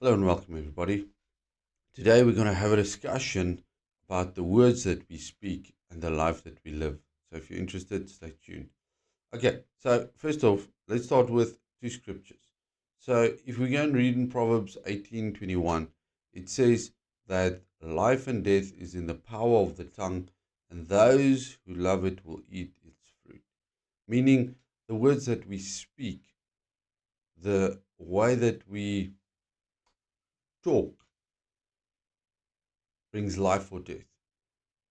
Hello and welcome, everybody. Today we're going to have a discussion about the words that we speak and the life that we live. So if you're interested, stay tuned. Okay, so first off, let's start with two scriptures. So if we go and read in Proverbs 18:21, it says that life and death is in the power of the tongue, and those who love it will eat its fruit. Meaning, the words that we speak, the way that we talk, brings life or death,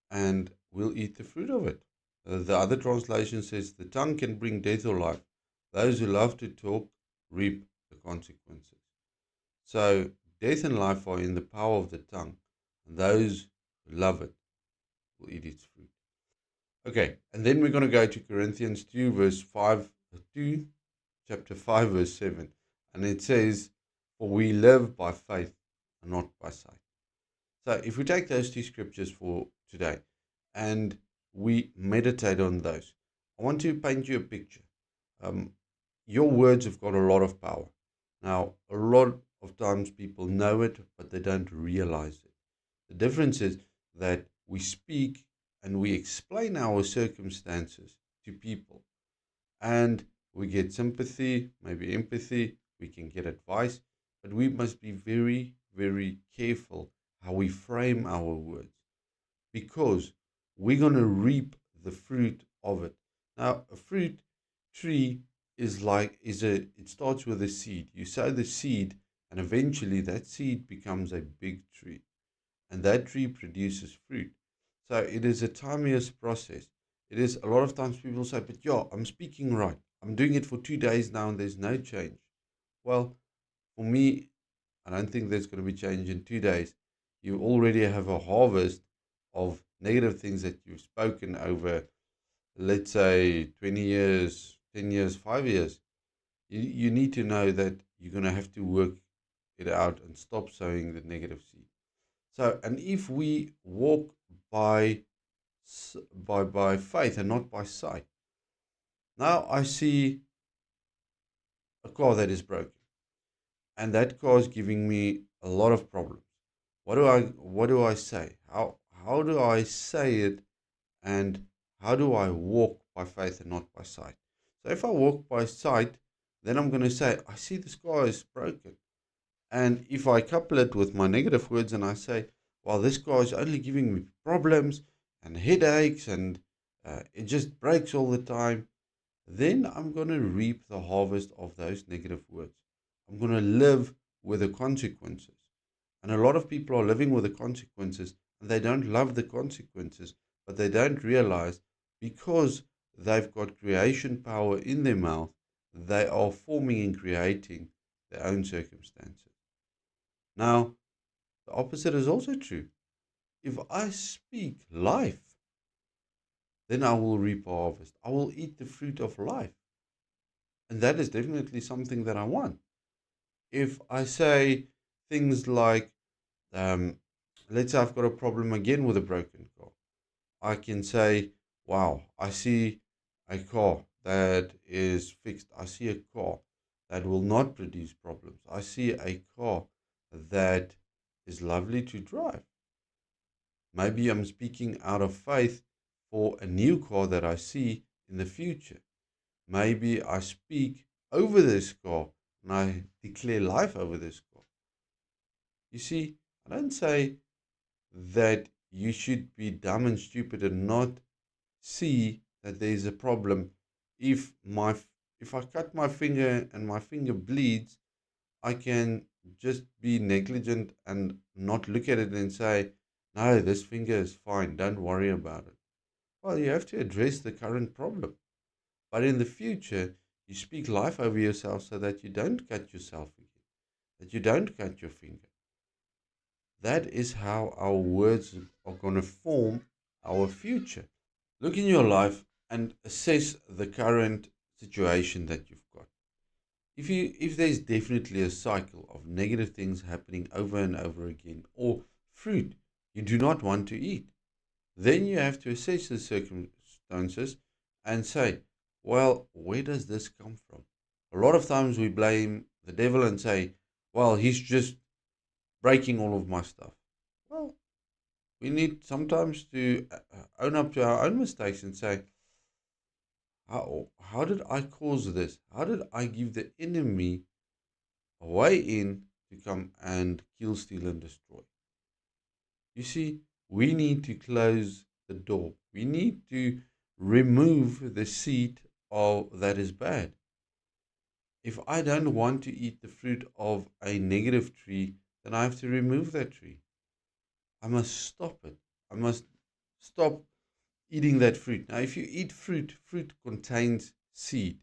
and we'll eat the fruit of it. The other translation says, the tongue can bring death or life. Those who love to talk reap the consequences. So, death and life are in the power of the tongue, and those who love it will eat its fruit. Okay, and then we're going to go to Corinthians 2, verse 5, 2, chapter 5, verse 7. And it says, for we live by faith and not by sight. So if we take those two scriptures for today and we meditate on those, I want to paint you a picture. Um, your words have got a lot of power. Now, a lot of times people know it, but they don't realize it. The difference is that we speak and we explain our circumstances to people, and we get sympathy, maybe empathy, we can get advice, but we must be very, very careful how we frame our words because we're going to reap the fruit of it. Now, a fruit tree it starts with a seed. You sow the seed, and eventually that seed becomes a big tree, and that tree produces fruit. So it is a timeous process. It is a lot of times people say, but yeah, I'm speaking right. I'm doing it for 2 days now and there's no change. Well, for me, I don't think there's going to be change in 2 days. You already have a harvest of negative things that you've spoken over, let's say 20 years, 10 years, 5 years. You need to know that you're going to have to work it out and stop sowing the negative seed. So, and if we walk by by faith and not by sight, now I see a car that is broken, and that car is giving me a lot of problems. What do I say? How do I say it, and how do I walk by faith and not by sight? So if I walk by sight, then I'm going to say, I see this car is broken. And if I couple it with my negative words and I say, well, this car is only giving me problems and headaches and it just breaks all the time, then I'm going to reap the harvest of those negative words. I'm going to live with the consequences. And a lot of people are living with the consequences and they don't love the consequences, but they don't realize because they've got creation power in their mouth, they are forming and creating their own circumstances. Now, the opposite is also true. If I speak life, then I will reap a harvest. I will eat the fruit of life. And that is definitely something that I want. If I say things like, um, let's say I've got a problem again with a broken car, I can say, wow, I see a car that is fixed. I see a car that will not produce problems. I see a car that is lovely to drive. Maybe I'm speaking out of faith for a new car that I see in the future. Maybe I speak over this car and I declare life over this car. You see, I don't say that you should be dumb and stupid and not see that there is a problem. If my if I cut my finger and my finger bleeds, I can just be negligent and not look at it and say, no, this finger is fine, don't worry about it. Well, you have to address the current problem. But in the future, you speak life over yourself so that you don't cut yourself again, that you don't cut your finger. That is how our words are going to form our future. Look in your life and assess the current situation that you've got. If there's definitely a cycle of negative things happening over and over again, or fruit you do not want to eat, then you have to assess the circumstances and say, well, where does this come from? A lot of times we blame the devil and say, well, he's just breaking all of my stuff. Well, we need sometimes to own up to our own mistakes and say, how did I cause this? How did I give the enemy a way in to come and kill, steal, and destroy? You see, we need to close the door. We need to remove the seed of that is bad. If I don't want to eat the fruit of a negative tree, then I have to remove that tree. I must stop it. I must stop eating that fruit. Now, if you eat fruit, fruit contains seed.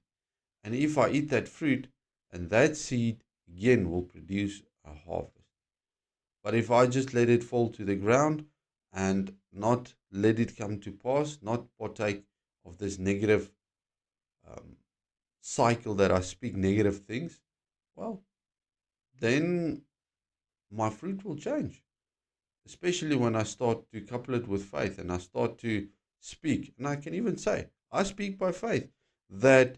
And if I eat that fruit, and that seed again will produce a harvest. But if I just let it fall to the ground and not let it come to pass, not partake of this negative um, cycle that I speak negative things, well, then my fruit will change. Especially when I start to couple it with faith and I start to speak. And I can even say, I speak by faith that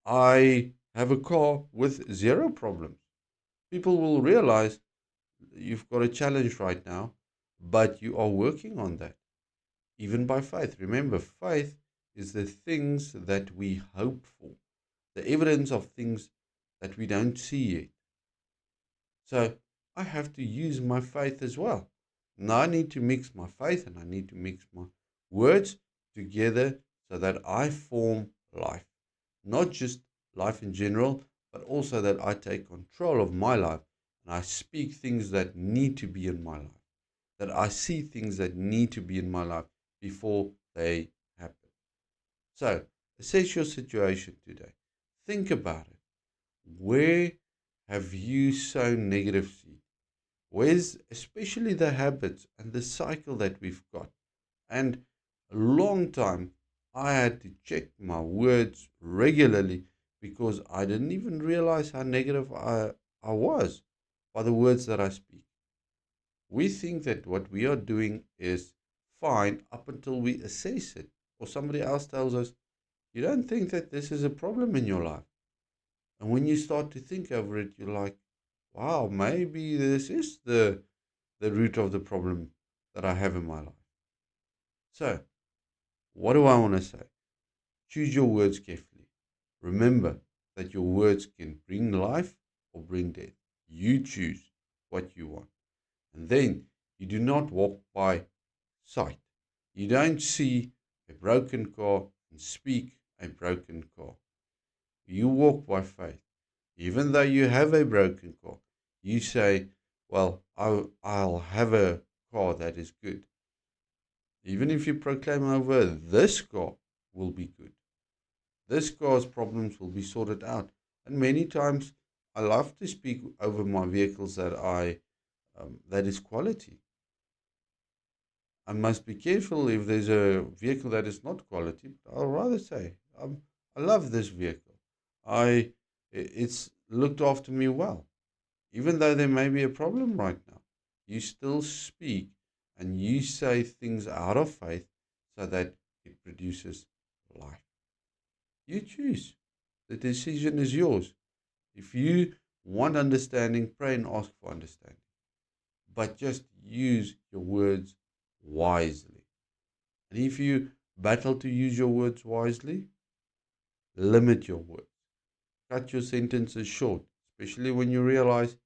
I have a car with zero problems. People will realize you've got a challenge right now, but you are working on that, even by faith. Remember, faith is the things that we hope for, the evidence of things that we don't see yet. So I have to use my faith as well. Now I need to mix my faith and I need to mix my words together so that I form life. Not just life in general, but also that I take control of my life and I speak things that need to be in my life. That I see things that need to be in my life before they happen. So, assess your situation today. Think about it. Where have you sown negative seed? Where's especially the habits and the cycle that we've got? And a long time I had to check my words regularly because I didn't even realize how negative I was by the words that I speak. We think that what we are doing is fine up until we assess it, or somebody else tells us, you don't think that this is a problem in your life. And when you start to think over it, you're like, wow, maybe this is the root of the problem that I have in my life. So, what do I want to say? Choose your words carefully. Remember that your words can bring life or bring death. You choose what you want. And then you do not walk by sight. You don't see a broken car and speak a broken car. You walk by faith. Even though you have a broken car, you say, well, I'll have a car that is good. Even if you proclaim over, this car will be good. This car's problems will be sorted out. And many times I love to speak over my vehicles that is quality. I must be careful if there's a vehicle that is not quality. But I'll rather say, I love this vehicle. It's looked after me well. Even though there may be a problem right now, you still speak and you say things out of faith so that it produces life. You choose. The decision is yours. If you want understanding, pray and ask for understanding. But just use your words wisely. And if you battle to use your words wisely, limit your words. Cut your sentences short, especially when you realize,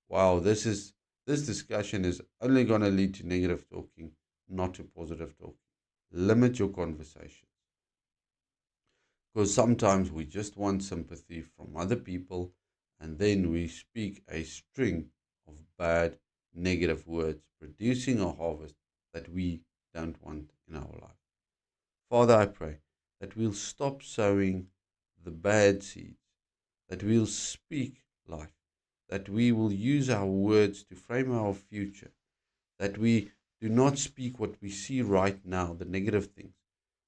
wow, this discussion is only going to lead to negative talking, not to positive talking. Limit your conversations. Because sometimes we just want sympathy from other people and then we speak a string of bad, negative words, producing a harvest that we don't want in our life. Father, I pray that we'll stop sowing the bad seeds, that we'll speak life, that we will use our words to frame our future, that we do not speak what we see right now, the negative things,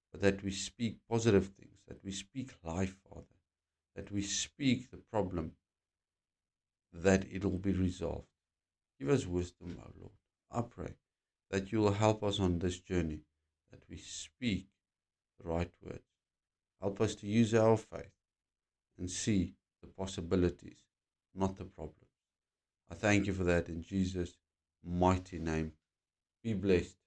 but that we speak positive things, that we speak life, Father, that we speak the problem, that it'll be resolved. Give us wisdom, O Lord. I pray that you will help us on this journey, that we speak the right words. Help us to use our faith and see the possibilities, not the problems. I thank you for that in Jesus' mighty name. Be blessed.